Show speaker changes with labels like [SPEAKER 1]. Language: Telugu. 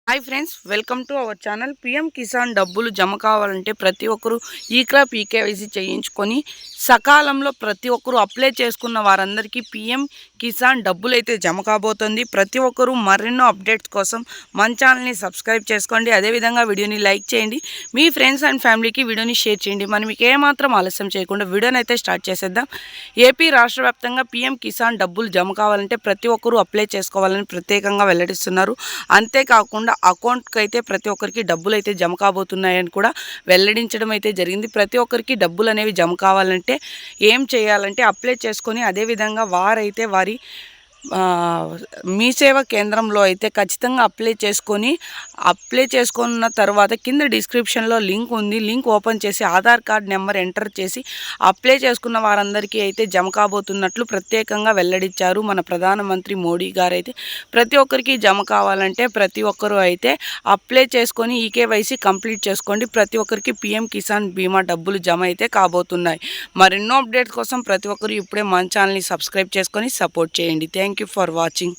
[SPEAKER 1] Hi friends, welcome to our channel. PM Kisan డబ్బులు జమ కావాలంటే ప్రతి ఒక్కరూ ఈ క్రాప్ ఈకేవైసీ చేయించుకొని సకాలంలో ప్రతి ఒక్కరూ అప్లై చేసుకున్న వారందరికీ పిఎం కిసాన్ డబ్బులు అయితే జమ కాబోతుంది. ప్రతి ఒక్కరూ మరెన్నో అప్డేట్స్ కోసం మన ఛానల్ని సబ్స్క్రైబ్ చేసుకోండి. అదేవిధంగా వీడియోని లైక్ చేయండి, మీ ఫ్రెండ్స్ అండ్ ఫ్యామిలీకి వీడియోని షేర్ చేయండి. మనం మీకు ఏమాత్రం ఆలస్యం చేయకుండా వీడియోని అయితే స్టార్ట్ చేసేద్దాం. ఏపీ రాష్ట్ర వ్యాప్తంగా పిఎం కిసాన్ డబ్బులు జమ కావాలంటే ప్రతి ఒక్కరూ అప్లై చేసుకోవాలని ప్రత్యేకంగా వెల్లడిస్తున్నారు. అంతేకాకుండా అకౌంట్కి అయితే ప్రతి ఒక్కరికి డబ్బులు అయితే జమ కాబోతున్నాయని కూడా వెల్లడించడం అయితే జరిగింది. ప్రతి ఒక్కరికి డబ్బులు అనేవి జమ కావాలంటే ఏం చేయాలంటే అప్లై చేసుకొని అదేవిధంగా వారైతే వారి మీ సేవా కేంద్రంలో అయితే ఖచ్చితంగా అప్లై చేసుకున్న తర్వాత కింద డిస్క్రిప్షన్లో లింక్ ఉంది. లింక్ ఓపెన్ చేసి ఆధార్ కార్డ్ నెంబర్ ఎంటర్ చేసి అప్లై చేసుకున్న వారందరికీ అయితే జమ కాబోతున్నట్లు ప్రత్యేకంగా వెల్లడించారు మన ప్రధానమంత్రి మోడీ గారు. అయితే ప్రతి ఒక్కరికి జమ కావాలంటే ప్రతి ఒక్కరూ అయితే అప్లై చేసుకొని ఈకేవైసీ కంప్లీట్ చేసుకోండి. ప్రతి ఒక్కరికి పిఎం కిసాన్ బీమా డబ్బులు జమ అయితే కాబోతున్నాయి. మరెన్నో అప్డేట్స్ కోసం ప్రతి ఒక్కరు ఇప్పుడే మన ఛానల్ని సబ్స్క్రైబ్ చేసుకొని సపోర్ట్ చేయండి. Thank you for watching.